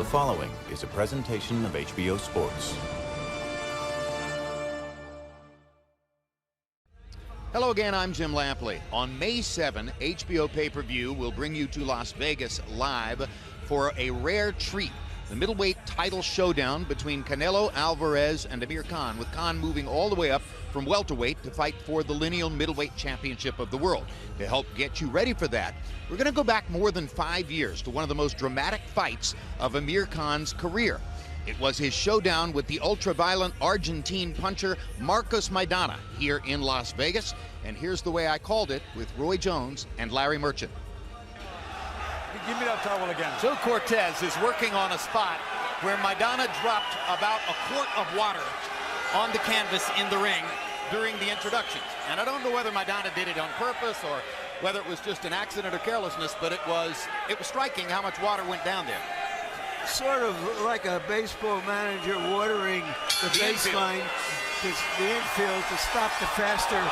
following is a presentation of HBO Sports. Hello again, I'm Jim Lampley. On May 7, HBO pay-per-view will bring you to Las Vegas live for a rare treat. The middleweight title showdown between Canelo Alvarez and Amir Khan, with Khan moving all the way up from welterweight to fight for the lineal middleweight championship of the world. To help get you ready for that, we're going to go back more than 5 years to one of the most dramatic fights of Amir Khan's career. It was his showdown with the ultra-violent Argentine puncher Marcos Maidana here in Las Vegas. And here's the way I called it with Roy Jones and Larry Merchant. Give me that towel again. Joe Cortez is working on a spot where Maidana dropped about a quart of water on the canvas in the ring during the introductions. And I don't know whether Maidana did it on purpose or whether it was just an accident or carelessness, but it was striking how much water went down there. Sort of like a baseball manager watering the baseline, the infield, to stop the faster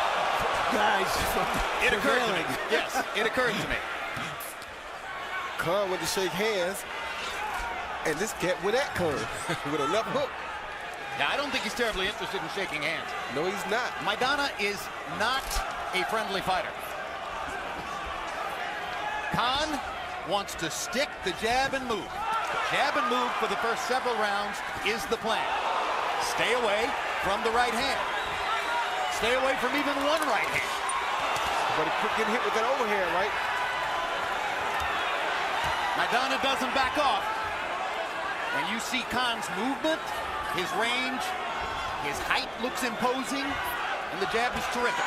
guys from prevailing. Yes, it occurred to me. Khan went to shake hands, and this cat went at Khan with a left hook. Now, I don't think he's terribly interested in shaking hands. No, he's not. Maidana is not a friendly fighter. Khan wants to stick the jab and move. Jab and move for the first several rounds is the plan. Stay away from the right hand. Stay away from even one right hand. But he could get hit with that overhand, right? Maidana doesn't back off. And you see Khan's movement, his range, his height looks imposing, and the jab is terrific.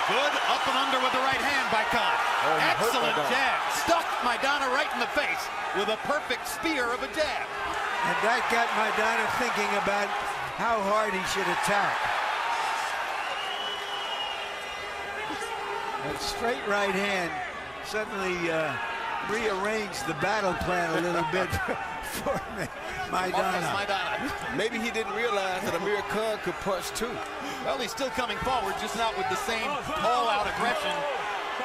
Good up and under with the right hand by Khan. Excellent jab. Stuck Maidana right in the face with a perfect spear of a jab. And that got Maidana thinking about how hard he should attack. That straight right hand suddenly rearranged the battle plan a little bit for Maidana. Maybe he didn't realize that Amir Khan could punch too. Well, he's still coming forward, just not with the same all-out aggression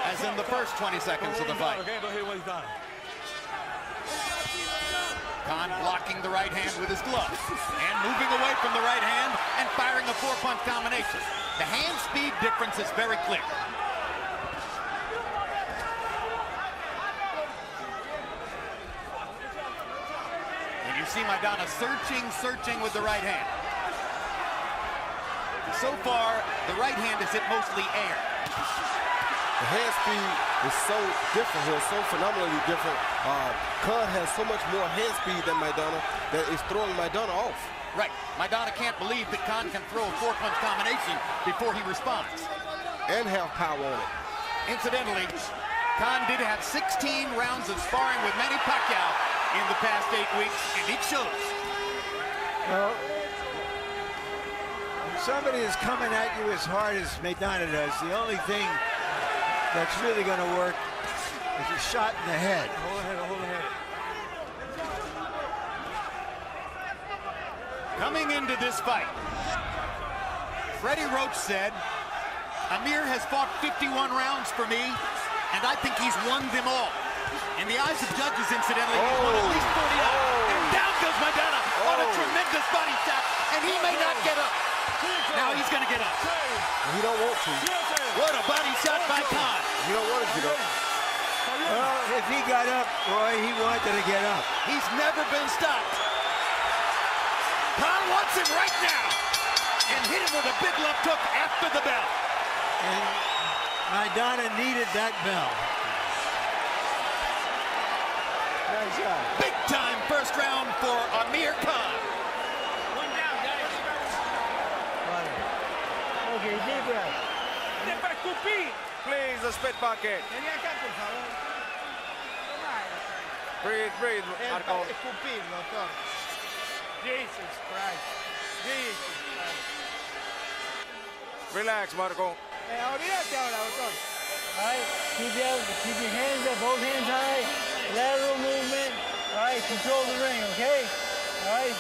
as in the first 20 seconds of the fight. Khan blocking the right hand with his glove and moving away from the right hand and firing a four-punch combination. The hand speed difference is very clear. And you see Maidana searching with the right hand. So far, the right hand has hit mostly air. The hand speed is so different here, so phenomenally different. Khan has so much more hand speed than Maidana that is throwing Maidana off. Right. Maidana can't believe that Khan can throw a four-punch combination before he responds. And have power on it. Incidentally, Khan did have 16 rounds of sparring with Manny Pacquiao in the past 8 weeks, and it shows. Well, when somebody is coming at you as hard as Maidana does, the only thing that's really going to work is a shot in the head. Hold the head. Coming into this fight, Freddie Roach said, Amir has fought 51 rounds for me, and I think he's won them all. In the eyes of judges, incidentally, he's won at least 40 out. And down goes Maidana on a tremendous body shot, and he may not get up. Now he's going to get up. He don't want to. What a body shot by Khan. He don't want to get up. Well, if he got up, Roy, he wanted to get up. He's never been stopped. Khan wants him right now. And hit him with a big left hook after the bell. And Maidana needed that bell. Nice job. Big time first round for Amir Khan. One down, guys. Okay, deep breath. Para escupir. Please, a spit bucket. Vení acá, por favor. Breathe, Marco. Escupir, doctor. Jesus Christ. Jesus Christ. Relax, Marco. Olvídate ahora, doctor. All right, keep your hands up, both hands high, lateral movement. All right, control the ring, okay? All right,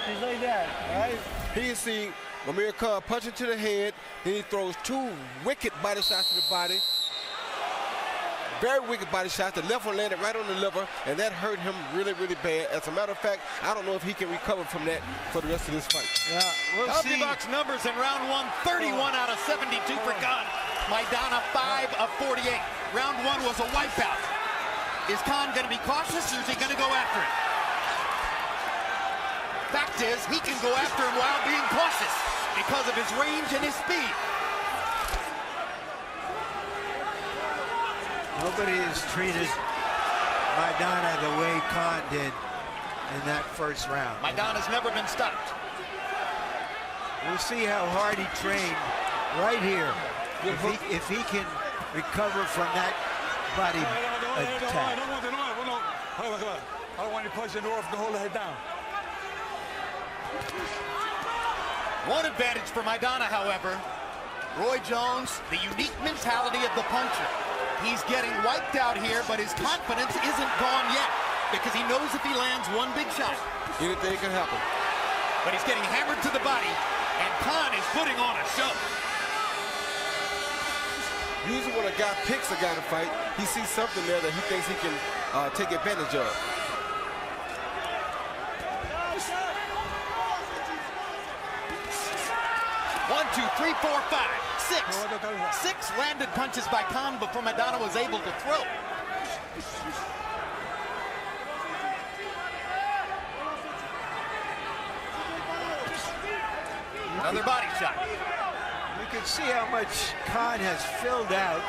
just like that, all right? Here you see Amir Khan punching to the head, then he throws two wicked body shots to the body. very wicked body shot. The left one landed right on the liver, and that hurt him really, really bad. As a matter of fact, I don't know if he can recover from that for the rest of this fight. Yeah, we'll see. Box numbers in round one, 31 out of 72 for Khan. Maidana 5 of 48. Round one was a wipeout. Is Khan going to be cautious, or is he going to go after him? Fact is, he can go after him while being cautious because of his range and his speed. Nobody has treated Maidana the way Khan did in that first round. Maidana's never been stopped. We'll see how hard he trained right here. If he can recover from that body attack. I don't want you punching off to hold the head down. One advantage for Maidana, however, Roy Jones, the unique mentality of the puncher. He's getting wiped out here, but his confidence isn't gone yet because he knows if he lands one big shot, Anything can happen. but he's getting hammered to the body, and Khan is putting on a show. Usually when a guy picks a guy to fight, he sees something there that he thinks he can take advantage of. One, two, three, four, five, six. Six landed punches by Khan before Maidana was able to throw. Another body shot. You can see how much Khan has filled out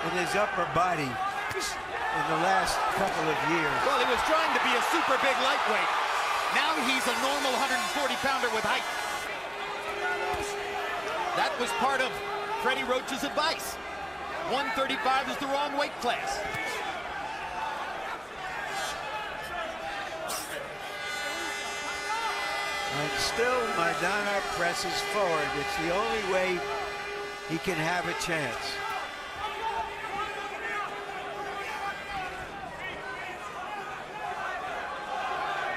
in his upper body in the last couple of years. Well, he was trying to be a super big lightweight. Now he's a normal 140-pounder with height. That was part of Freddie Roach's advice. 135 is the wrong weight class. And still Maidana presses forward. It's the only way he can have a chance.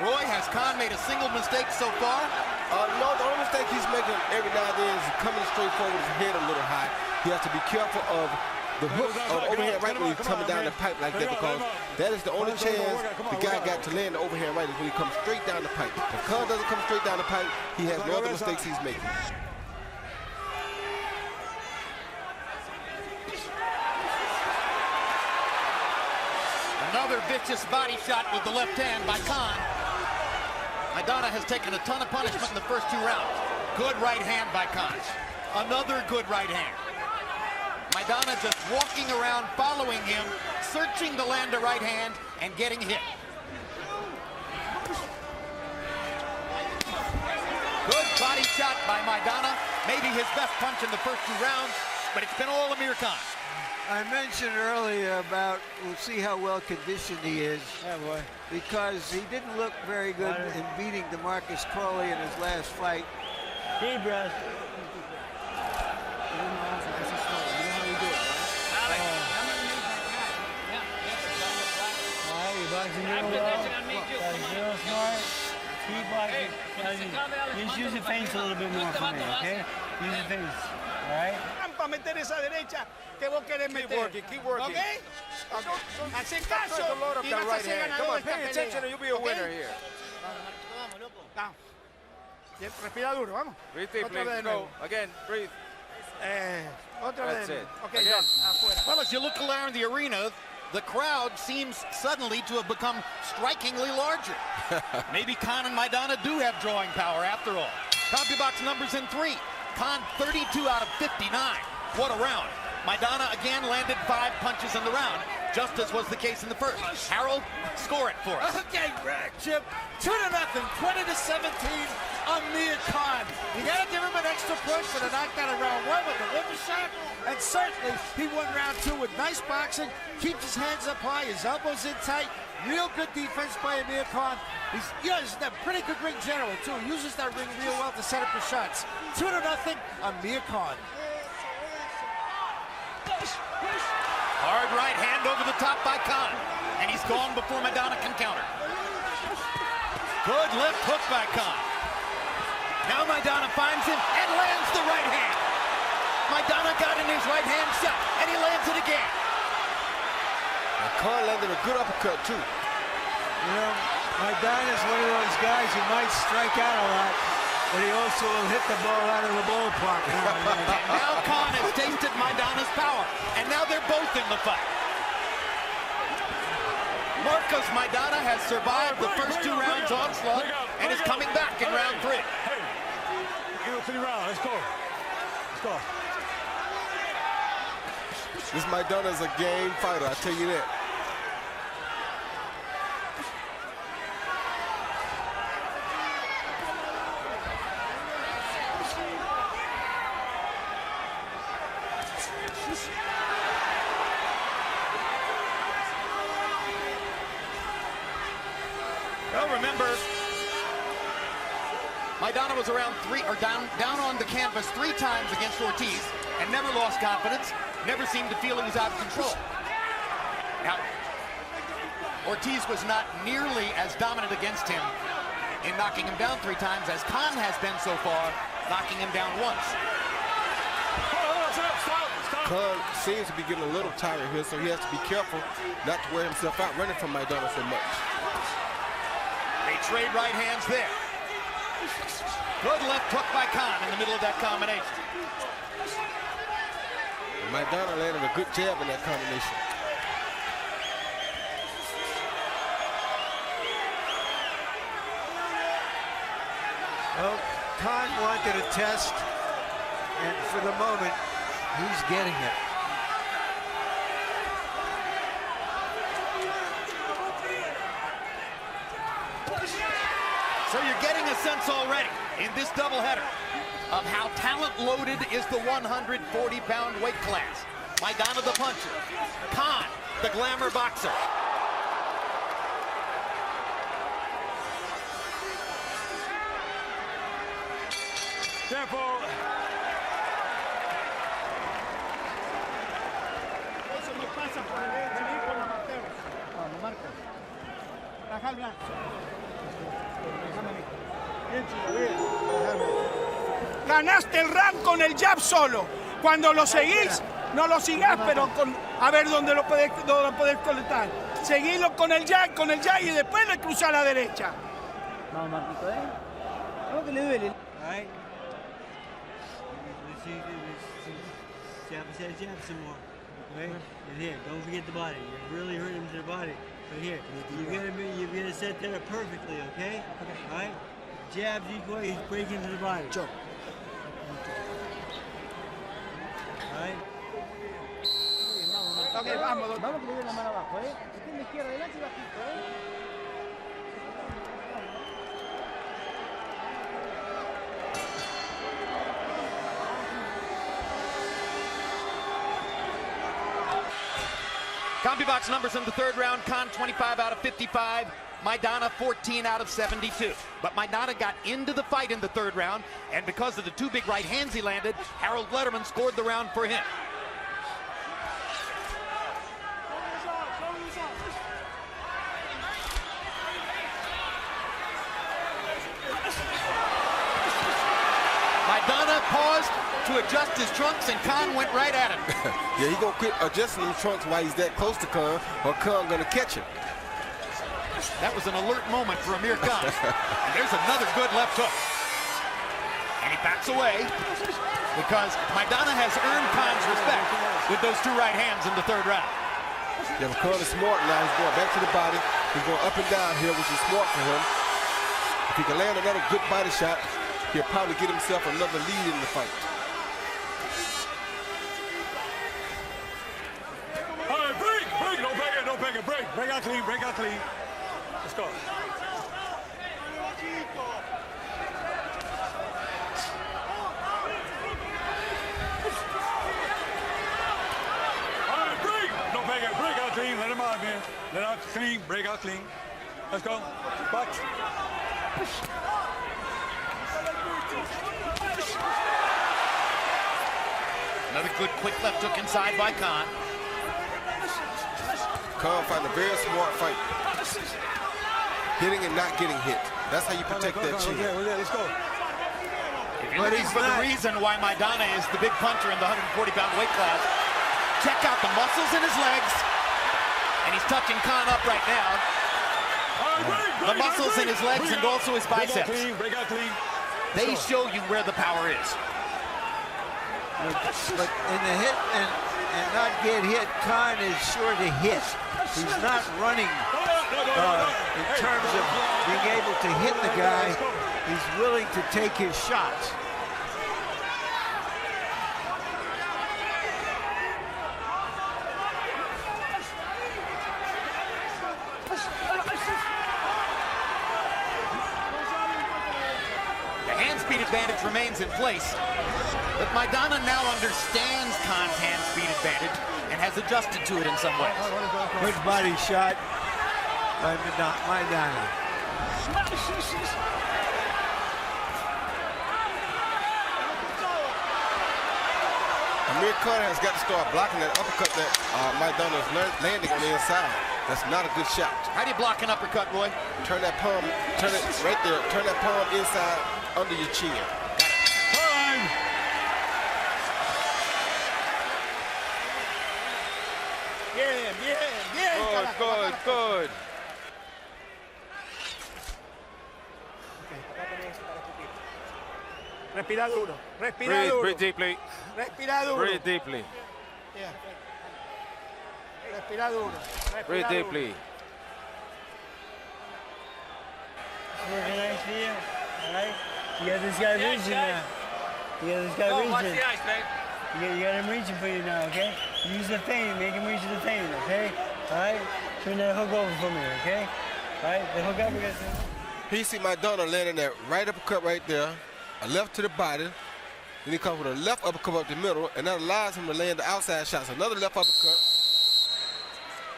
Roy, has Khan made a single mistake so far? No, the only mistake he's making every now and then is coming straight forward with his head a little high. He has to be careful of the hook of overhand right when he's coming down the pipe like that, because that is the only chance the guy got to land the overhand right is when he comes straight down the pipe. If Khan doesn't come straight down the pipe, he has no other mistakes he's making. Another vicious body shot with the left hand by Khan. Maidana has taken a ton of punishment in the first two rounds. Good right hand by Khan. Another good right hand. Maidana just walking around, following him, searching to land a right hand and getting hit. Good body shot by Maidana. Maybe his best punch in the first two rounds, but it's been all Amir Khan. I mentioned earlier about, we'll see how well conditioned he is. Yeah, boy. Because he didn't look very good in beating DeMarcus Crowley in his last fight. Deep breath. Keep boxing. Just use the feints a little bit more for me, okay? Use the feints, all right? Para meter esa derecha que vos querés meter. Keep working. ¿Ok? Hacé caso Load up y that vas a right ser hand. Come ganador on, de esta pay attention pelea. and you'll be a ¿Ok? winner here. Vamos. Bien, respira duro, vamos. Breathe deeply. Otra vez de Go. nuevo. Again, breathe. Otra vez That's de it. nuevo. Ok, Again. John, afuera. Well, as you look around the arena, the crowd seems suddenly to have become strikingly larger. Maybe Khan and Maidana do have drawing power after all. CompuBox numbers in 3. Khan 32 out of 59. What a round. Maidana again landed 5 punches in the round, just as was the case in the first. Harold, score it for us. Okay, Chip, 2-0, 20-17, Amir Khan. You gotta give him an extra push for the knockout in round 1 with the liver shot, and certainly he won round 2 with nice boxing, keeps his hands up high, his elbows in tight, real good defense by Amir Khan. He's a pretty good ring general too. He uses that ring real well to set up his shots. 2-0, Amir Khan. Hard right hand over the top by Khan, and he's gone before Maidana can counter. Good left hook by Khan. Now Maidana finds him and lands the right hand. Maidana got in his right hand shot, and he lands it again. And Khan landed a good uppercut, too. You know, Maidana's one of those guys who might strike out a lot, but he also will hit the ball out of the ballpark now and then. Now Khan has tasted Maidana's power, and now they're both in the fight. Marcos Maidana has survived the first 2 rounds onslaught and is coming back in round 3. Hey, give it to the round. Let's go. Let's go. This Maidana is a game fighter, I tell you that. Well, remember, Maidana was around down on the canvas 3 times against Ortiz and never lost confidence, never seemed to feel he was out of control. Now, Ortiz was not nearly as dominant against him in knocking him down 3 times as Khan has been so far, knocking him down once. Khan seems to be getting a little tired here, so he has to be careful not to wear himself out running from Maidana so much. They trade right hands there. Good left hook by Khan in the middle of that combination. Maidana landed a good jab in that combination. Well, Khan wanted a test, and for the moment, he's getting it. So you're getting a sense already in this doubleheader of how talent-loaded is the 140-pound weight class. Maidana the puncher, Khan the glamour boxer. Careful. Eso no pasa por venir con amateur. Vamos, Marcos. Baja el brazo. Déjame ver. Bien, chico, bien. Déjame. Ganaste el round con el jab solo. Cuando lo seguís, no lo sigas, pero con a ver dónde lo puedes conectar. Seguilo con el jab y después le cruza a la derecha. Vamos, Marquito, ¿Cómo que le duele? All right? Jab some more. Okay? And here, don't forget the body. You're really hurting him to the body. But here, you're gonna set that up perfectly, okay? All right? Jabs equal, he's breaking to the body. All right? Okay, vamos, doctor. Vamos que le doy la mano abajo, Usted en la izquierda adelante y bajito, CompuBox numbers in the 3rd round, Khan 25 out of 55, Maidana 14 out of 72. But Maidana got into the fight in the 3rd round, and because of the 2 big right hands he landed, Harold Letterman scored the round for him. Maidana paused to adjust his trunks, and Khan went right at him. Yeah, he gonna quit adjusting his trunks while he's that close to Khan, or Khan gonna catch him. That was an alert moment for Amir Khan. And there's another good left hook. And he backs away because Maidana has earned Khan's respect with those 2 right hands in the 3rd round. Yeah, but Khan is smart now. He's going back to the body. He's going up and down here, which is smart for him. If he can land another good body shot, he'll probably get himself another lead in the fight. All right, break. Don't break it. Break out clean. Let's go. All right, break. Don't break it. Break out clean. Let him out, man. Let out clean. Break out clean. Let's go. Box. Another good quick left hook inside by Khan. Khan find a very smart fight. Hitting and not getting hit. That's how you protect that chin. Let's go. If you're looking for the reason why Maidana is the big puncher in the 140-pound weight class, check out the muscles in his legs And he's touching Khan up right now. The muscles in his legs and also his biceps. Break out clean. They show you where the power is. But in the hit and not get hit, Khan is sure to hit. He's not running in terms of being able to hit the guy. He's willing to take his shots. The hand speed advantage remains in place. But Maidana now understands Khan's hand speed advantage and has adjusted to it in some ways. Good body shot by Maidana. Amir Khan has got to start blocking that uppercut that Maidana is landing on the inside. That's not a good shot. How do you block an uppercut, Roy? Turn that palm, turn it right there. Turn that palm inside under your chin. Good, good. Respira duro. Respira duro. Breathe deeply. Respira duro. Breathe deeply. Yeah. Respira duro. Breathe deeply. Working nice for you. All right? You got this guy reaching now. You got this guy reaching. You got him reaching for you now, okay? Use the feint, make him reach the feint, okay? All right? Turn that hook over for me, okay? All right? The hook up against him. He see Maidana landing that right uppercut right there, a left to the body. Then he comes with a left uppercut up the middle, and that allows him to land the outside shots. Another left uppercut,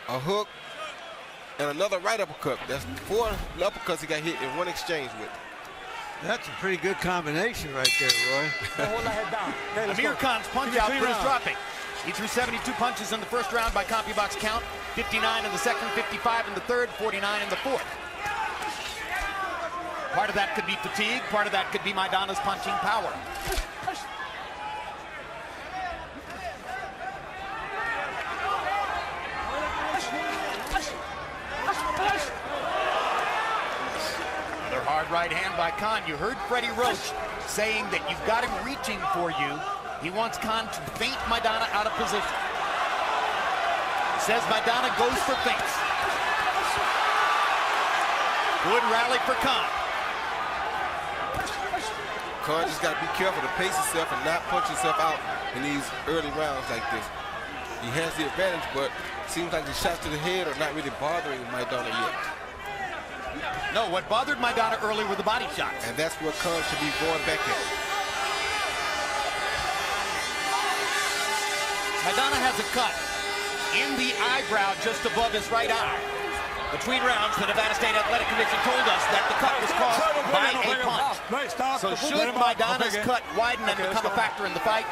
a hook, and another right uppercut. That's 4 uppercuts he got hit in one exchange with. That's a pretty good combination right there, Roy. Hold that head down. Amir Khan's punch output is dropping. He threw 72 punches in the first round by CompuBox count, 59 in the second, 55 in the third, 49 in the fourth. Part of that could be fatigue, part of that could be Maidana's punching power. Another hard right hand by Khan. You heard Freddie Roach saying that you've got him reaching for you. He wants Khan to feint Maidana out of position. He says Maidana goes for feints. Good rally for Khan. Khan just got to be careful to pace himself and not punch himself out in these early rounds like this. He has the advantage, but seems like the shots to the head are not really bothering Maidana yet. No, what bothered Maidana early were the body shots. And that's where Khan should be going back at. Maidana has a cut in the eyebrow just above his right eye. Between rounds, the Nevada State Athletic Commission told us that the cut was caused by a punch. So should Maidana's cut widen and become a factor in the fight,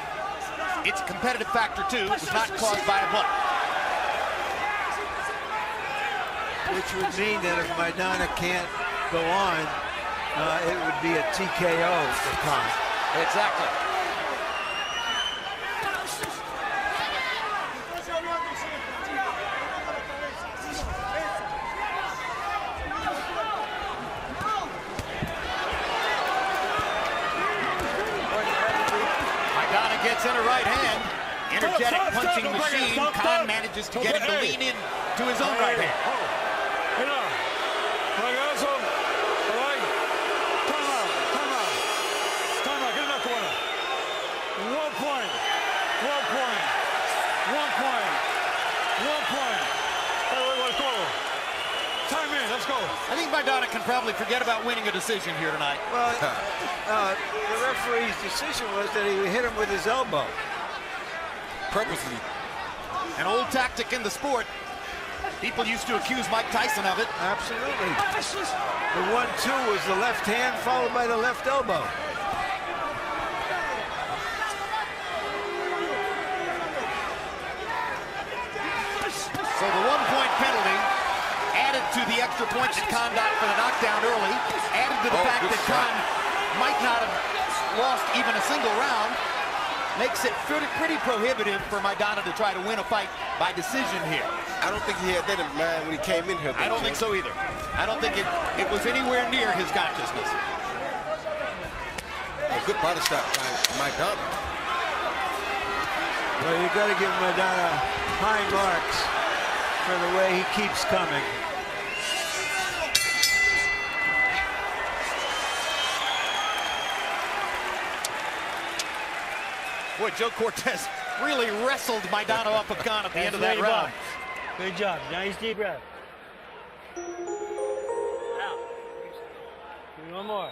it's a competitive factor too. It was not caused by a punch. Which would mean that if Maidana can't go on, it would be a TKO for Khan. Exactly. Gets in a right hand, energetic punching machine. Khan manages to get him to lean in to his own right hand. Time in, let's go. I think Maidana can probably forget about winning a decision here tonight. Well, the referee's decision was that he hit him with his elbow. Purposely. An old tactic in the sport. People used to accuse Mike Tyson of it. Absolutely. The 1-2 was the left hand followed by the left elbow. So the 1-point penalty added to the extra point that Khan got for the knockdown early, added to the fact that Khan might not have lost even a single round, makes it pretty prohibitive for Maidana to try to win a fight by decision here. I don't think he had that in mind when he came in here. I don't think so either. I don't think it was anywhere near his consciousness. A good body shot by Maidana. Well, you got to give Maidana high marks for the way he keeps coming. Boy, Joe Cortez really wrestled Maidana off of Khan at the end of that round. Good job. Nice deep breath. Now, give me one more.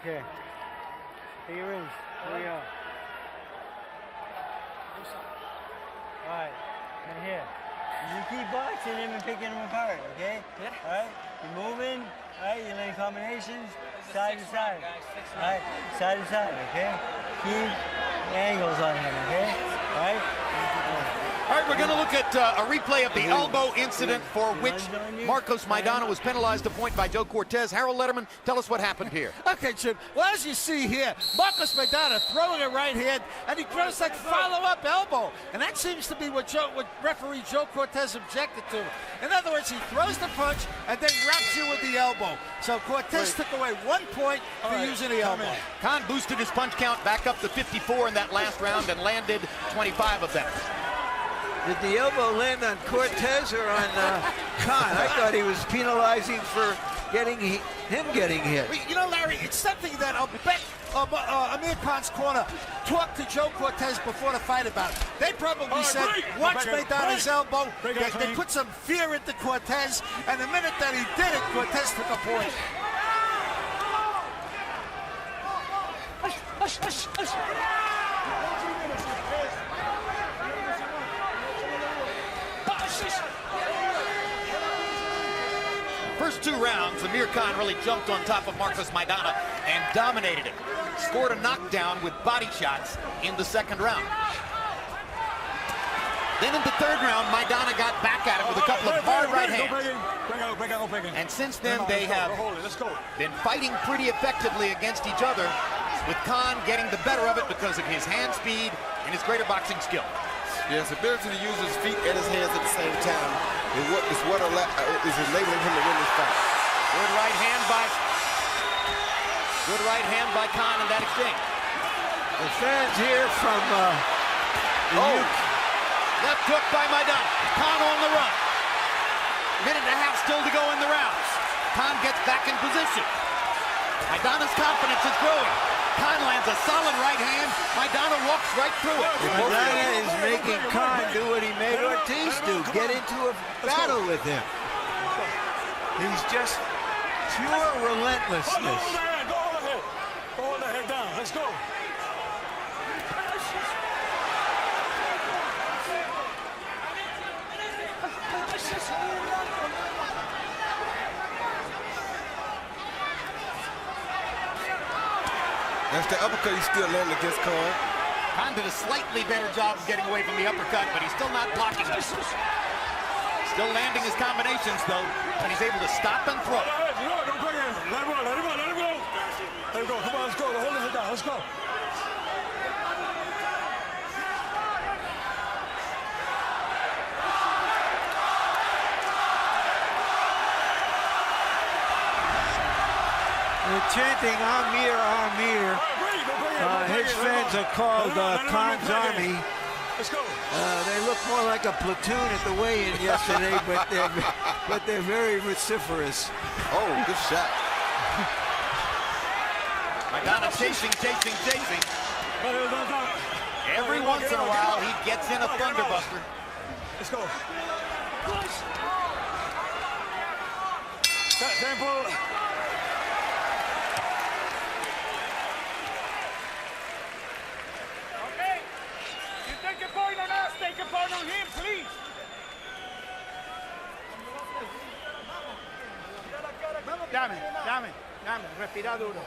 Okay. Take your rings. There we go. All right. And here. You keep boxing him and picking him apart, okay? Yeah. All right. You're moving. All right. You're laying combinations. Side to side. All right. Side to side, okay? Keep angles on him, okay? All right. All right, we're going to look at a replay of the elbow incident for which Marcos Maidana was penalized a point by Joe Cortez. Harold Letterman, tell us what happened here. Okay, Jim. Well, as you see here, Marcos Maidana throwing a right hand, and he throws that follow-up elbow. And that seems to be what referee Joe Cortez objected to. In other words, he throws the punch and then wraps you with the elbow. So Cortez took away 1 point for using the elbow. Khan boosted his punch count back up to 54 in that last round and landed 25 of them. Did the elbow land on Cortez or on Khan? I thought he was penalizing for him getting hit. You know, Larry, it's something that Amir Khan's corner talked to Joe Cortez before the fight about it. They probably said, watch Maidana's elbow. They put some fear into Cortez, and the minute that he did it, Cortez took a point. First 2 rounds, Amir Khan really jumped on top of Marcos Maidana and dominated him. Scored a knockdown with body shots in the 2nd round. Then in the 3rd round, Maidana got back at him with a couple of hard right hands. And since then, they have been fighting pretty effectively against each other, with Khan getting the better of it because of his hand speed and his greater boxing skill. Yes, ability to use his feet and his hands at the same time is what is enabling him to win this fight. Good right hand by Khan in that exchange. The fans here from left hook by Maidana. Khan on the run. Minute and a half still to go in the rounds. Khan gets back in position. Maidana's confidence is growing. Khan lands a solid right hand. Maidana walks right through it. Maidana is making Khan do what he made Ortiz do, get into a battle with him. He's just pure relentlessness. Go on the head down. Let's go. That's the uppercut he's still landing against Khan. Khan did a slightly better job of getting away from the uppercut, but he's still not blocking it. Still landing his combinations, though, and he's able to stop and throw. Let him go. Let him go. Come on, let's go. Hold him down. Let's go. They're chanting Amir, Amir. His fans are called Khan's Army. Let's go. They look more like a platoon at the weigh-in yesterday, but they're very vociferous. Oh, good shot. Maidana chasing. Every once in a while, he gets in a thunderbuster. Let's go. Tempo. Take a point on him, please. Dame. Respira duro.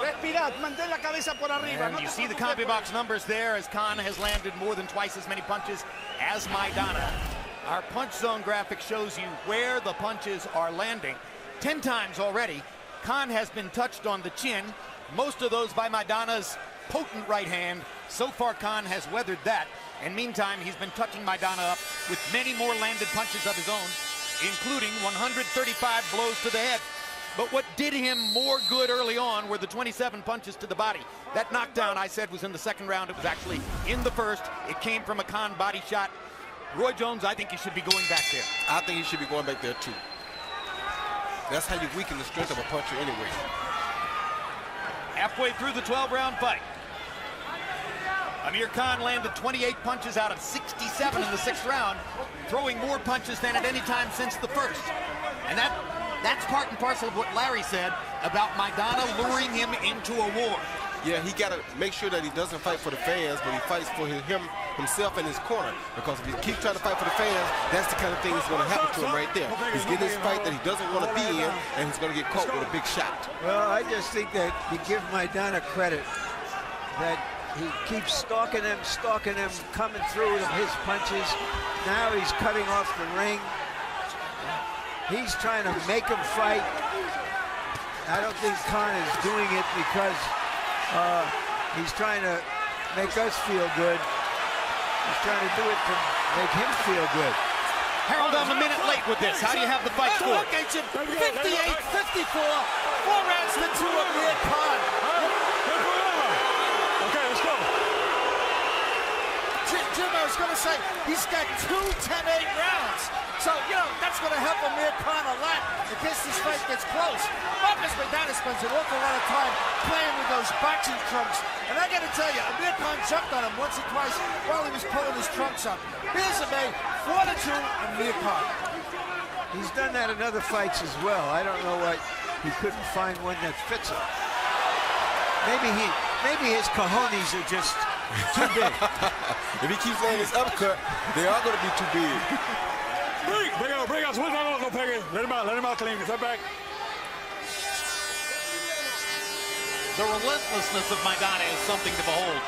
Respira, mantén la cabeza por arriba. And you see the CompuBox numbers there as Khan has landed more than twice as many punches as Maidana. Our punch zone graphic shows you where the punches are landing. 10 times already, Khan has been touched on the chin, most of those by Maidana's potent right hand, So far, Khan has weathered that. And meantime, he's been touching Maidana up with many more landed punches of his own, including 135 blows to the head. But what did him more good early on were the 27 punches to the body. That knockdown, I said, was in the second round. It was actually in the first. It came from a Khan body shot. Roy Jones, I think he should be going back there. I think he should be going back there, too. That's how you weaken the strength of a puncher anyway. Halfway through the 12-round fight, Amir Khan landed 28 punches out of 67 in the 6th round, throwing more punches than at any time since the first. And that's part and parcel of what Larry said about Maidana luring him into a war. Yeah, he got to make sure that he doesn't fight for the fans, but he fights for himself and his corner. Because if he keeps trying to fight for the fans, that's the kind of thing that's going to happen to him right there. He's getting this fight that he doesn't want to be in, and he's going to get caught with a big shot. Well, I just think that you give Maidana credit that he keeps stalking him, coming through with his punches. Now he's cutting off the ring. He's trying to make him fight. I don't think Khan is doing it because he's trying to make us feel good. He's trying to do it to make him feel good. Harold, I'm a minute late with this. How do you have the fight score? Okay, Jim. 58-54. 4 rounds to 2 of Amir Khan. Okay, let's go. Jim, I was going to say, he's got 2 10-8 rounds. So, you know, that's going to help Amir Khan a lot in case this fight gets close. Marcus Maidana spends an awful lot of time playing with those boxing trunks. And I got to tell you, Amir Khan jumped on him once or twice while he was pulling his trunks up. Here's a 4-2 Amir Khan. He's done that in other fights as well. I don't know why he couldn't find one that fits him. Maybe his cojones are just too big. If he keeps landing his uppercut, they are going to be too big. Bring out. Switch on, go Peggy. Let him out clean. Step back. The relentlessness of Maidana is something to behold.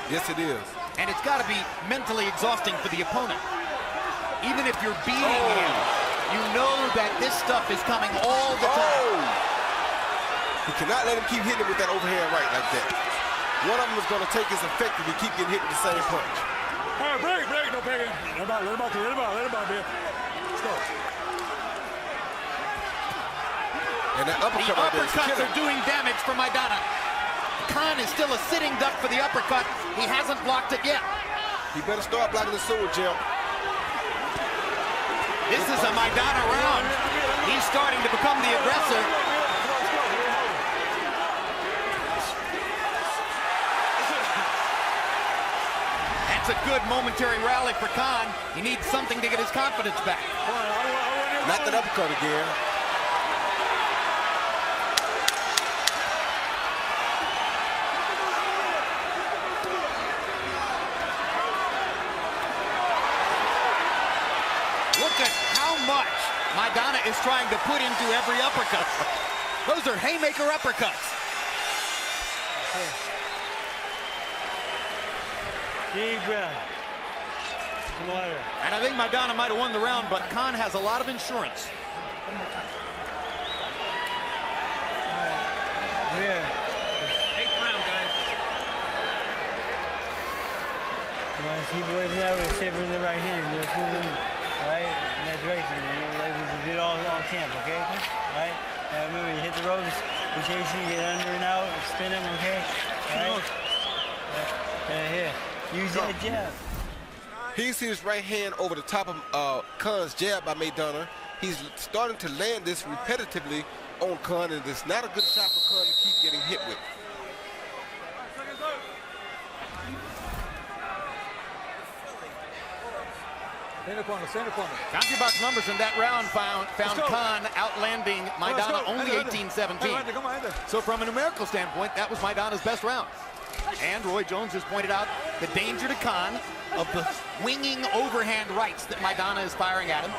Yes, it is. And it's got to be mentally exhausting for the opponent. Even if you're beating him, you know that this stuff is coming all the time. He cannot let him keep hitting him with that overhand right like that. One of them is going to take his effect if he keep getting hit with the same punch. All right, break. No Peggy. Let him out, man. Let's go. And that uppercut The right there is uppercuts killing. are doing damage for Maidana. Khan is still a sitting duck for the uppercut. He hasn't blocked it yet. He better start blocking the sword, Jim. This is a Maidana round. He's starting to become the aggressor. That's a good momentary rally for Khan. He needs something to get his confidence back. Not that uppercut again. Look at how much Maidana is trying to put into every uppercut. Those are haymaker uppercuts. Deep breath. Some water. And I think Maidana might have won the round, but Khan has a lot of insurance. Here. 8th round, guys. You want to see boys now? We're saving the right hand. You're moving right in that direction. Like we did all camp, okay? All right? Now remember, you hit the ropes, you chase him, get under and out, spin him, okay? All right? Here. Use that jab. He sees his right hand over the top of Khan's jab by Maidana. He's starting to land this repetitively on Khan, and it's not a good shot for Khan to keep getting hit with. Center corner. CompuBox numbers in that round found Khan outlanding Maidana only 18-17. So from a numerical standpoint, that was Maidana's best round. And Roy Jones has pointed out the danger to Khan of the winging overhand rights that Maidana is firing at him.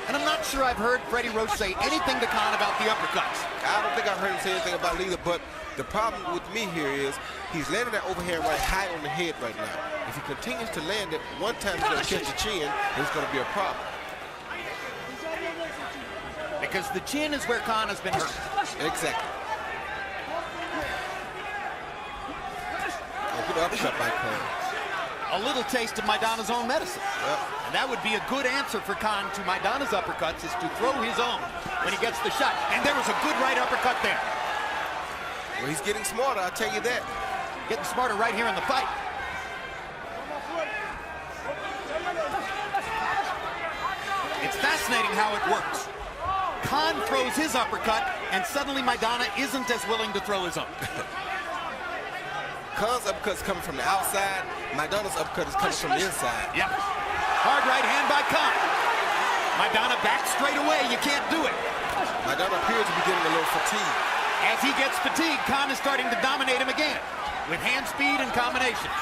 And I'm not sure I've heard Freddie Roach say anything to Khan about the uppercuts. I don't think I've heard him say anything about it either, but the problem with me here is he's landing that overhand right high on the head right now. If he continues to land it, one time he's going to catch the chin, and it's going to be a problem. Because the chin is where Khan has been hurt. Exactly. Good uppercut by Khan. A little taste of Maidana's own medicine. Yep. And that would be a good answer for Khan to Maidana's uppercuts, is to throw his own when he gets the shot. And there was a good right uppercut there. Well, he's getting smarter, I'll tell you that. Getting smarter right here in the fight. It's fascinating how it works. Khan throws his uppercut, and suddenly Maidana isn't as willing to throw his own. Khan's uppercut is coming from the outside. Maidana's uppercut is coming from the inside. Yep. Hard right hand by Khan. Maidana back straight away. You can't do it. Maidana appears to be getting a little fatigued. As he gets fatigued, Khan is starting to dominate him again with hand speed and combinations.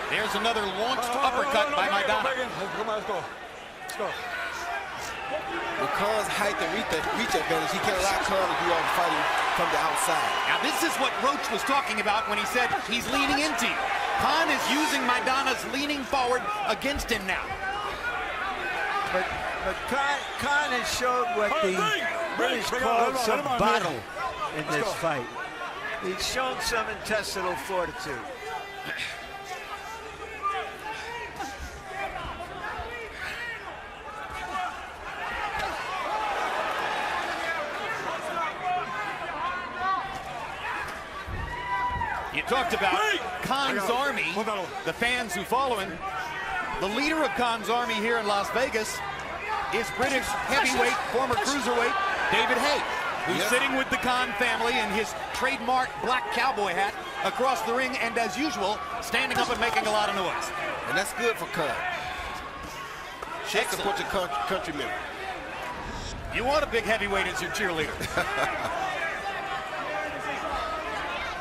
There's another launched uppercut by Maidana. Come on, let's go. Let's go. With Khan's height and reach advantage, he can't allow Khan to do all the fighting from the outside. Now this is what Roach was talking about when he said he's leaning into you. Khan is using Maidana's leaning forward against him now. But Khan has showed what the British call some battle in this fight. He's shown some intestinal fortitude. You talked about Khan's army, the fans who follow him. The leader of Khan's army here in Las Vegas is British heavyweight, former cruiserweight, David Haye, who's sitting with the Khan family in his trademark black cowboy hat across the ring, and as usual, standing up and making a lot of noise. And that's good for Khan. Shake to put your countrymen. You want a big heavyweight as your cheerleader.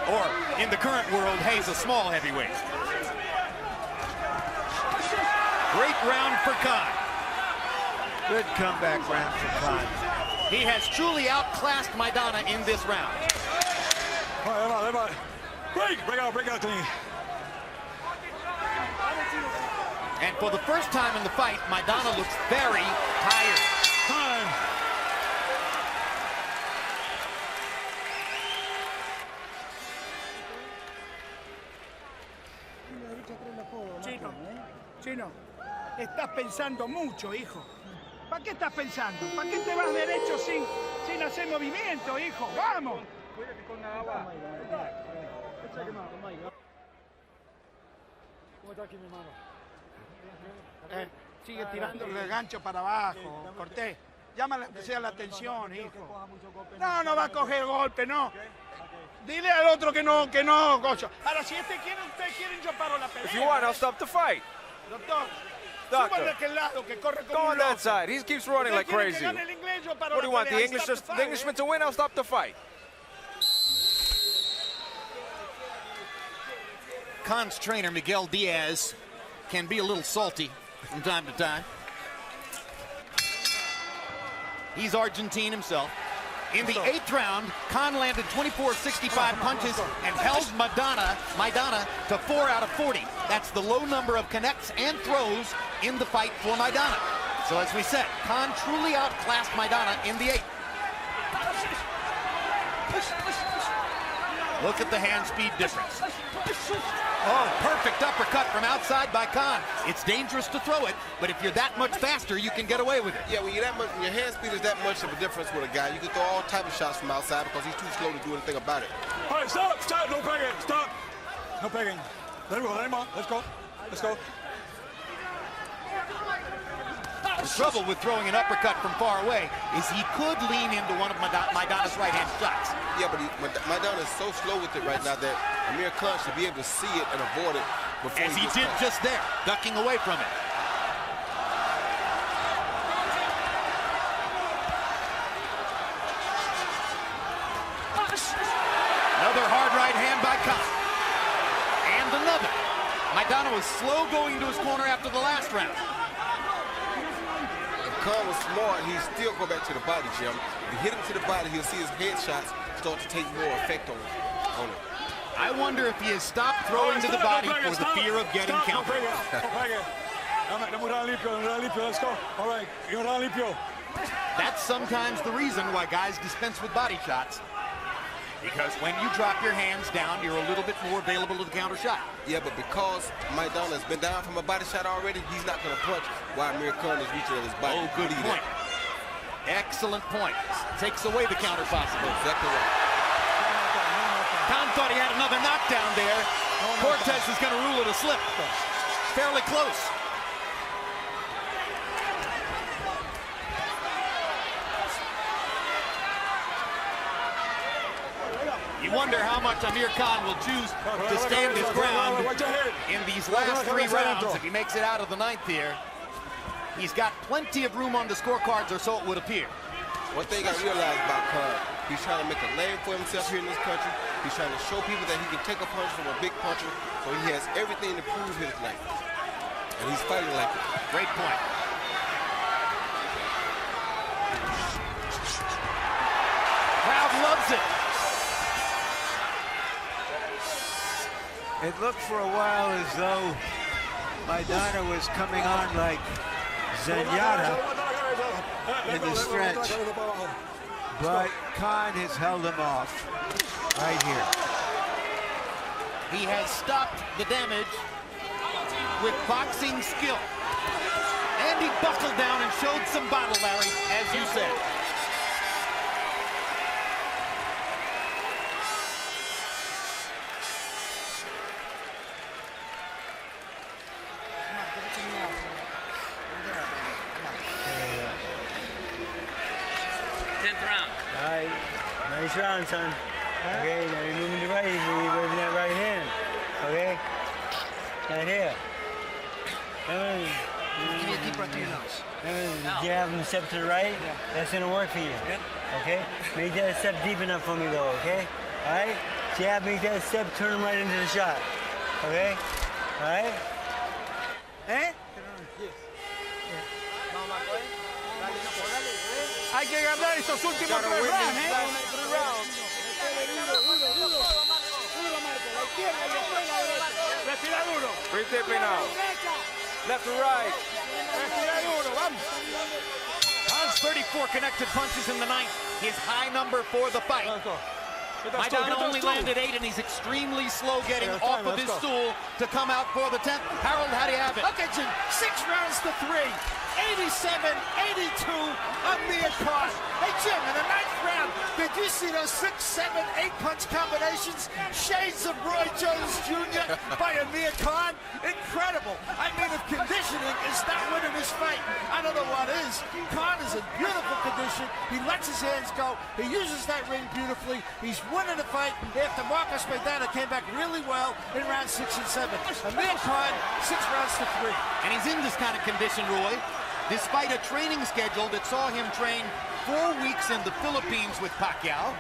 Or, in the current world, Haye's a small heavyweight. Great round for Khan. Good comeback round for Khan. He has truly outclassed Maidana in this round. Break out clean. And for the first time in the fight, Maidana looks very tired. Time. Chino, estás pensando mucho, hijo. ¿Para qué estás pensando? ¿Para qué te vas derecho sin hacer movimiento, hijo? ¡Vamos! Sigue tirando el gancho para abajo, Cortés. Llámale que sea la atención, hijo. No va a coger golpe, no. Dile al otro que no, gocho. Ahora, si ustedes quieren, yo paro la pelea. If you want, I'll stop the fight. Doctor, Doctor, suba de aquel lado, que corre como go un on that loco. side. He keeps running like crazy. Gane el inglés, yo paro What do you la want, the pelea. Stop the fight, Englishman to win? I'll stop the fight. Khan's trainer, Miguel Diaz, can be a little salty from time to time. He's Argentine himself. In the 8th round, Khan landed 24-65 punches and held Maidana to 4 out of 40. That's the low number of connects and throws in the fight for Maidana. So as we said, Khan truly outclassed Maidana in the 8th. Look at the hand speed difference. Oh, perfect uppercut from outside by Khan. It's dangerous to throw it, but if you're that much faster, you can get away with it. Yeah, when you're that much, when your hand speed is that much of a difference with a guy, you can throw all type of shots from outside because he's too slow to do anything about it. All right, stop, no pegging, stop. No pegging. Let him on, let's go. The trouble with throwing an uppercut from far away is he could lean into one of Maidana's right-hand shots. Yeah, but Maidana is so slow with it right now that Amir Khan should be able to see it and avoid it before As he did just there, ducking away from it. Another hard right hand by Khan. And another. Maidana was slow going to his corner after the last round. Khan was smart, he'd still go back to the body, Jim. If he hit him to the body, he'll see his head shots start to take more effect on him. I wonder if he has stopped throwing to the body for the fear of getting countered. Let's go. All right, That's sometimes the reason why guys dispense with body shots. Because when you drop your hands down, you're a little bit more available to the counter shot. Yeah, but because Maidana has been down from a body shot already, he's not going to punch while Amir Khan is reaching at his body. Oh, good point. Excellent point. Takes away the counter possibility. Exactly right. Khan thought he had another knockdown there. Cortez is going to rule it a slip. Fairly close. You wonder how much Amir Khan will choose to stand his ground in these last 3 rounds if he makes it out of the 9th here. He's got plenty of room on the scorecards, or so it would appear. One thing I realized about Khan, he's trying to make a lane for himself here in this country. He's trying to show people that he can take a punch from a big puncher, so he has everything to prove here tonight. And he's fighting like it. Great point. Crowd loves it. It looked for a while as though Maidana was coming on like Zenyatta in the stretch, but Khan has held him off right here. He has stopped the damage with boxing skill. And he buckled down and showed some bottle, Larry, as you said. Nice round, son. Okay, now you're moving to right, you're waving that right hand. Okay? Right here. Give me a deep breath through your nose. Jab and step to the right. That's gonna work for you. Okay? Make that step deep enough for me though, okay? Alright? Jab, make that step, turn right into the shot. Okay? Alright? ¿Eh? Hay que ganar estos últimos 3 rounds, ¿eh? Respira duro. Breathe deeply now. Left to right. Respira duro, vamos. Khan's 34 connected punches in the 9th. His high number for the fight. Maidana only landed 8, and he's extremely slow getting off of his stool to come out for the 10th. Harold, how do you have it? Look at you, 6 rounds to 3. 87-82, Amir Khan. Hey, Jim, in the 9th round, did you see those 6, 7, 8 punch combinations? Shades of Roy Jones Jr. by Amir Khan. Incredible. I mean, if conditioning is not winning this fight, I don't know what is. Khan is in beautiful condition. He lets his hands go. He uses that ring beautifully. He's winning the fight after Marcos Maidana came back really well in rounds 6 and 7. Amir Khan, 6 rounds to 3. And he's in this kind of condition, Roy, despite a training schedule that saw him train 4 weeks in the Philippines with Pacquiao,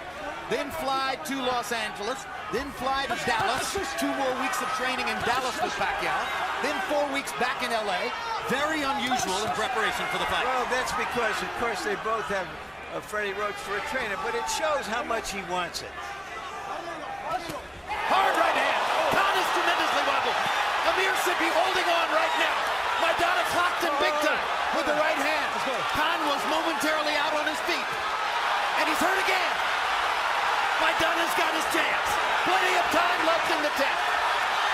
then fly to Los Angeles, then fly to Dallas, 2 more weeks of training in Dallas with Pacquiao, then 4 weeks back in LA. Very unusual in preparation for the fight. Well, that's because, of course, they both have Freddie Roach for a trainer, but it shows how much he wants it. Hard right hand. Khan is tremendously wobbled. Amir should be holding on right now. Maidana clocked him big time with the right hand. Khan was momentarily out on his feet. And he's hurt again. Maidana's got his chance. Plenty of time left in the 10th.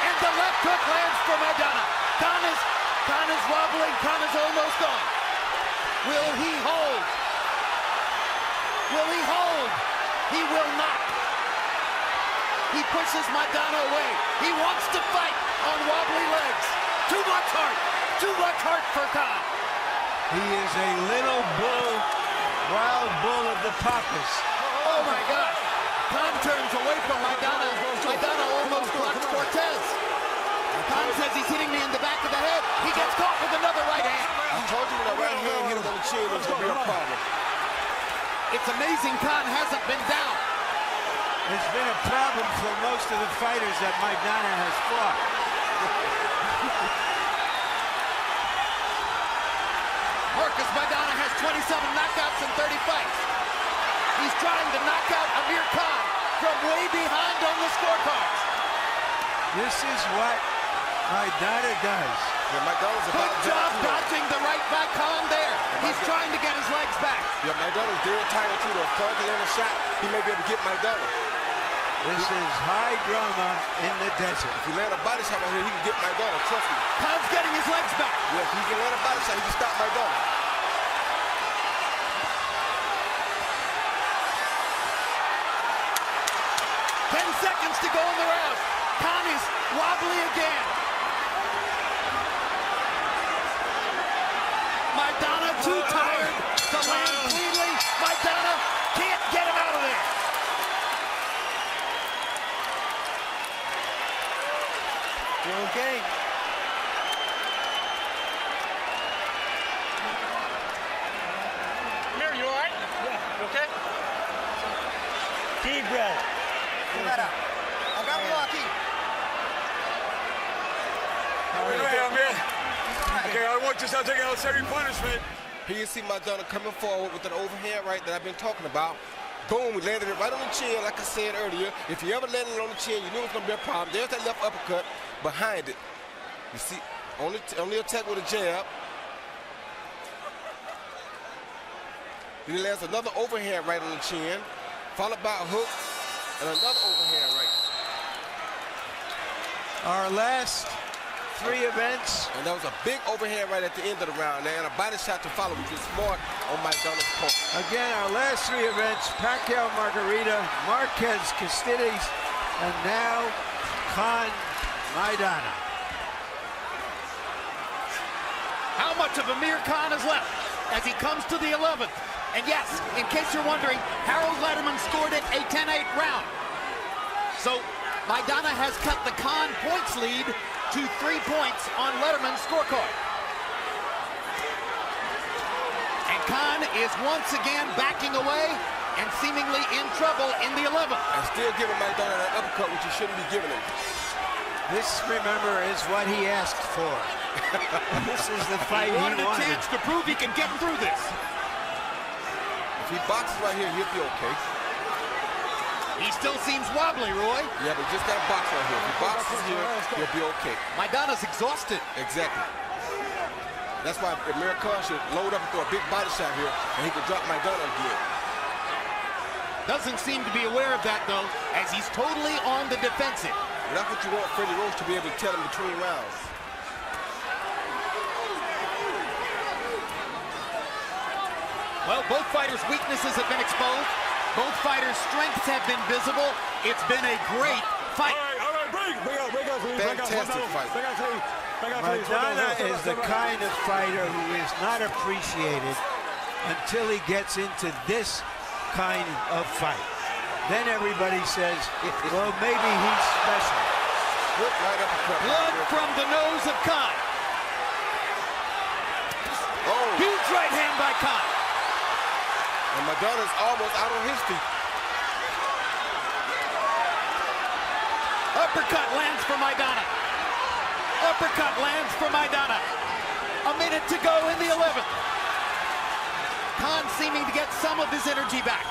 And the left hook lands for Maidana. Khan is wobbling. Khan is almost gone. Will he hold? Will he hold? He will not. He pushes Maidana away. He wants to fight on wobbly legs. Too much heart. Too much heart for Khan. He is a little bull, wild bull of the Pampas. Oh my God. Khan turns away from Maidana. Maidana almost blocks Cortez. Khan says he's hitting me in the back of the head. He gets caught with another right hand. I told you when that right hand hit him on the chin, it was going to be a problem. It's amazing Khan hasn't been down. It's been a problem for most of the fighters that Maidana has fought. Marcos Maidana has 27 knockouts in 30 fights. He's trying to knock out Amir Khan from way behind on the scorecards. This is what Maidana does. Yeah, Maidana's Good job dodging the right by Khan there. He's trying to get his legs back. Yeah, Maidana's very tired too. If Khan can land a shot, he may be able to get Maidana. This is high drama in the desert. If he land a body shot right here, he can get Maidana, trust me. Khan's getting his legs back. Yeah, if he can land a body shot, he can stop Maidana. Seconds to go in the round. Khan is wobbly again. Maidana too tired to land cleanly. Maidana can't get him out of there. You okay? Amir, you all right? Yeah. You okay? Deep breath. Hagámoslo aquí. Hey, Amir. Okay, I want you to start taking out every punishment. Here you see Maidana coming forward with an overhand right that I've been talking about. Boom, we landed it right on the chin, like I said earlier. If you ever landed it on the chin, you knew it was going to be a problem. There's that left uppercut behind it. You see, only attack with a jab. Then he lands another overhand right on the chin, followed by a hook and another overhand right. Our last 3 events. And that was a big overhand right at the end of the round there, and a body shot to follow, which is smart on Maidana's part. Again, our last 3 events, Pacquiao Margarita, Marquez Castides, and now Khan Maidana. How much of Amir Khan is left as he comes to the 11th? And yes, in case you're wondering, Harold Letterman scored it a 10-8 round. So Maidana has cut the Khan points lead to 3 points on Letterman's scorecard. And Khan is once again backing away and seemingly in trouble in the 11th. And still giving Maidana that uppercut, which he shouldn't be giving him. This, remember, is what he asked for. This is the fight he wanted. A chance to prove he can get through this. If he boxes right here, he'll be okay. He still seems wobbly, Roy. Yeah, but just that box right here. If he boxes here, he'll be okay. Maidana's exhausted. Exactly. That's why Amir Khan should load up and throw a big body shot here, and he can drop Maidana again. Doesn't seem to be aware of that, though, as he's totally on the defensive. And that's what you want Freddie Roach to be able to tell him between rounds. Well, both fighters' weaknesses have been exposed. Both fighters' strengths have been visible. It's been a great fight. All right, break out, please. Fantastic fight. Maidana is the kind of fighter who is not appreciated until he gets into this kind of fight. Then everybody says, well, maybe he's special. Blood from the nose of Khan. Oh. Huge right hand by Khan. And Maidana's almost out on his feet. Uppercut lands for Maidana. Uppercut lands for Maidana. A minute to go in the 11th. Khan seeming to get some of his energy back.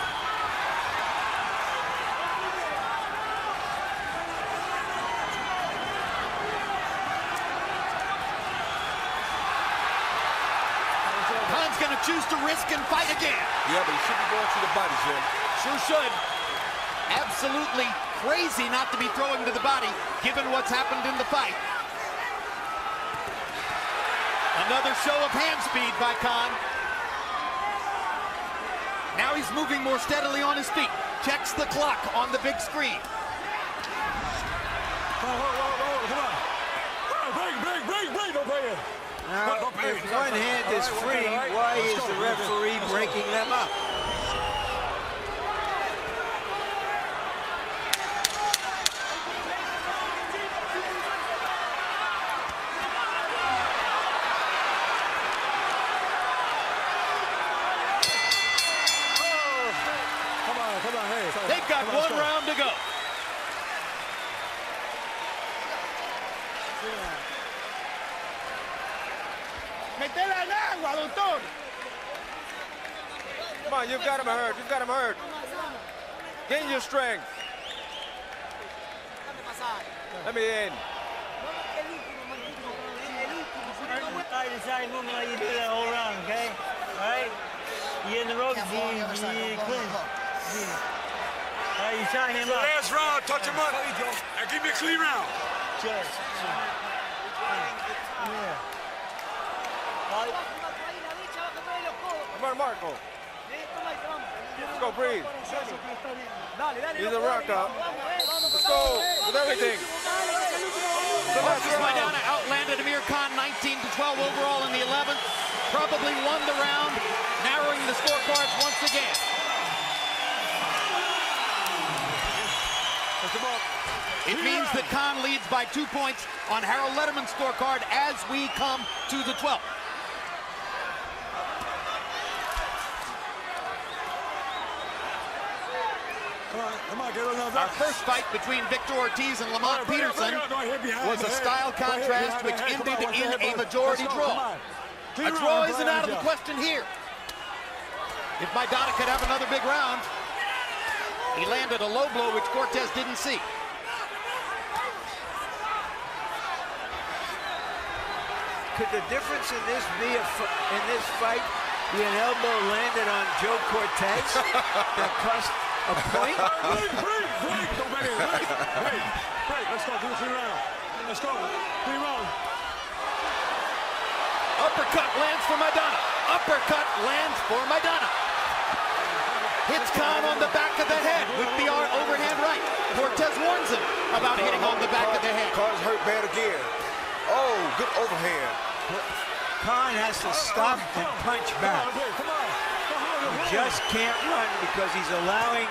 Khan's gonna choose to risk and fight again. Yeah, but he should be going to the body, Jim. Sure should. Absolutely crazy not to be throwing to the body, given what's happened in the fight. Another show of hand speed by Khan. Now he's moving more steadily on his feet. Checks the clock on the big screen. Come on. Break, don't play it. Now, if one hand is free, why is the referee breaking them up? Come on, hey. They've got one round to go. Metela en agua, doctor. Come on, you've got him hurt. Gain your strength. Let me in. I decide moving like you do that whole round, okay? All right? You in the ropes, you clinch. All right, you tie him The up. last round, touch him up. And give me a clean round. Just. Yeah. Come on, Marco. Let's go, breathe. He's a rock up. Let's go with everything. Maidana outlanded Amir Khan 19-12 overall in the 11th. Probably won the round, narrowing the scorecards once again. It means that Khan leads by 2 points on Harold Letterman's scorecard as we come to the 12th. Our first fight between Victor Ortiz and Lamont Peterson was a style contrast which ended in a majority draw. A draw isn't out of the question here. If Maidana could have another big round, he landed a low blow which Cortez didn't see. Could the difference in this be in this fight be an elbow landed on Joe Cortez that cost a point? Break. Let's go. Do 3 rounds. Let's go. 3 rounds. Uppercut lands for Maidana. Uppercut lands for Maidana. Hits Khan on the back of the head with the overhand right. Cortez warns him about hitting on the back of the head. Khan's hurt bad again. Oh, good overhand. Khan has to stop and punch back. He just can't run because he's allowing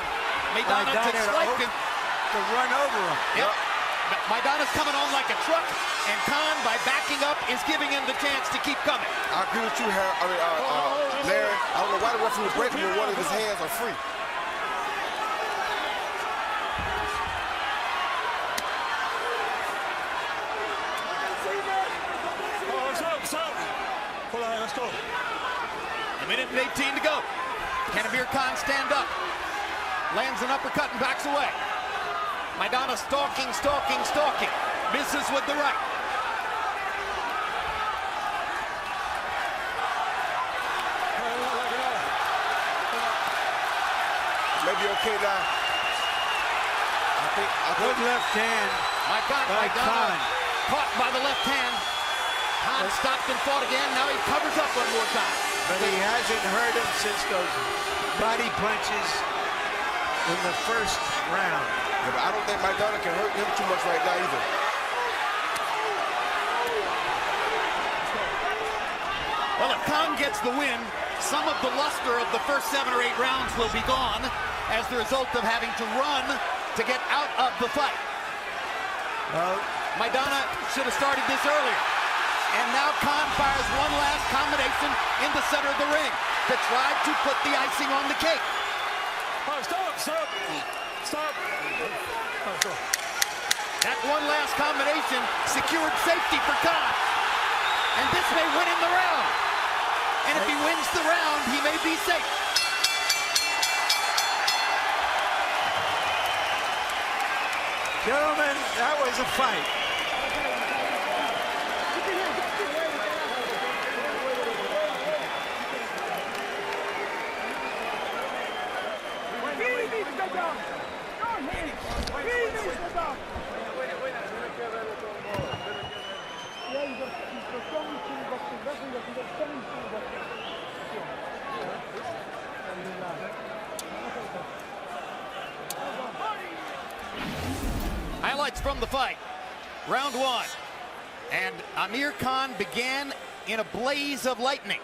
Maidana to run over him. Yep. Maidana's coming on like a truck, and Khan, by backing up, is giving him the chance to keep coming. I agree with you, Larry. I don't know why the referee was breaking when one of his hands are free. Let's go. A minute and 18 to go. Can Amir Khan stand up? Lands an uppercut and backs away. Maidana stalking. Misses with the right. Maybe okay now. I think Good left hand. Maidana caught by the left hand. Khan stopped and fought again. Now he covers up one more time. But he hasn't hurt him since those body punches in the first round. Yeah, but I don't think Maidana can hurt him too much right now either. Well, if Khan gets the win, some of the luster of the first 7 or 8 rounds will be gone as the result of having to run to get out of the fight. Maidana should have started this earlier. And now Khan fires one last combination in the center of the ring to try to put the icing on the cake. Stop. That one last combination secured safety for Khan. And this may win him the round. And if he wins the round, he may be safe. Gentlemen, that was a fight. Highlights from the fight. Round 1. And Amir Khan began in a blaze of lightning.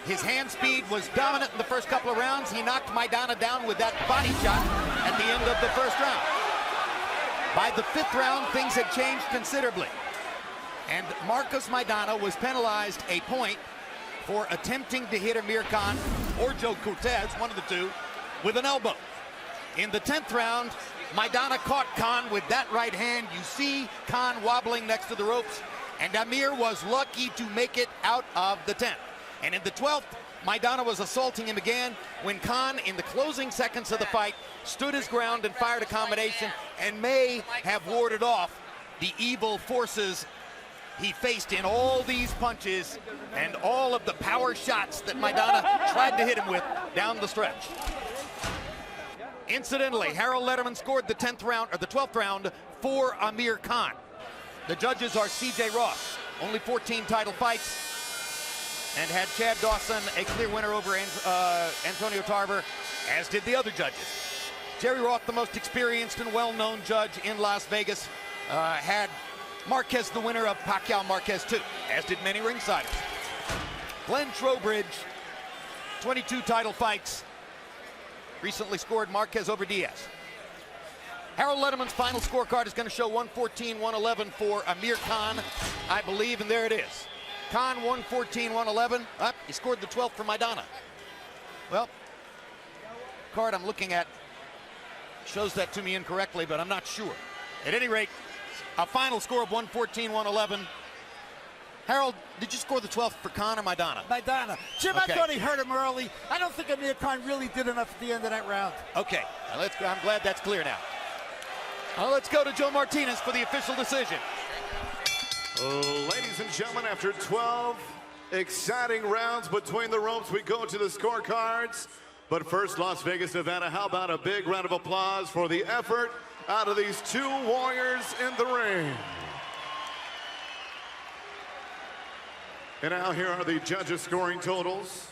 His hand speed was dominant in the first couple of rounds. He knocked Maidana down with that body shot at the end of the first round. By the 5th round, things had changed considerably. And Marcos Maidana was penalized a point for attempting to hit Amir Khan or Joe Cortez, one of the two, with an elbow. In the 10th round, Maidana caught Khan with that right hand. You see Khan wobbling next to the ropes, and Amir was lucky to make it out of the 10th. And in the 12th, Maidana was assaulting him again when Khan, in the closing seconds of the fight, stood his ground and fired a combination and may have warded off the evil forces he faced in all these punches and all of the power shots that Maidana tried to hit him with down the stretch. Incidentally, Harold Letterman scored the 10th round, or the 12th round, for Amir Khan. The judges are C.J. Ross, only 14 title fights, and had Chad Dawson a clear winner over Antonio Tarver, as did the other judges. Jerry Roth, the most experienced and well-known judge in Las Vegas, had Marquez the winner of Pacquiao-Marquez too, as did many ringsiders. Glenn Trowbridge, 22 title fights, recently scored Marquez over Diaz. Harold Letterman's final scorecard is going to show 114-111 for Amir Khan, I believe, and there it is. Khan 114-111. He scored the 12th for Maidana. Well, card I'm looking at shows that to me incorrectly, but I'm not sure. At any rate, a final score of 114-111. Harold, did you score the 12th for Khan or Maidana? Maidana. Jim, Okay. I thought he hurt him early. I don't think Amir Khan really did enough at the end of that round. Okay, now I'm glad that's clear now. Now let's go to Joe Martinez for the official decision. Ladies and gentlemen, after 12 exciting rounds between the ropes, we go to the scorecards. But first, Las Vegas, Nevada, how about a big round of applause for the effort out of these two warriors in the ring. And now here are the judges' scoring totals.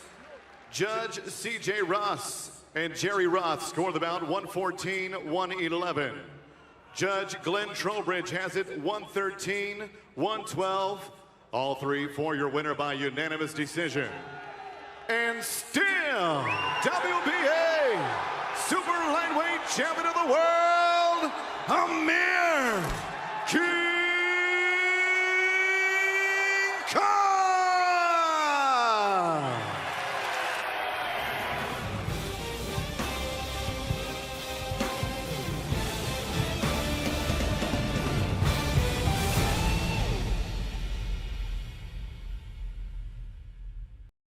Judge C.J. Ross and Jerry Roth score the bout 114-111. Judge Glenn Trowbridge has it 113-112. All three for your winner by unanimous decision. And still, WBA Super Lightweight Champion of the World, Amir Khan.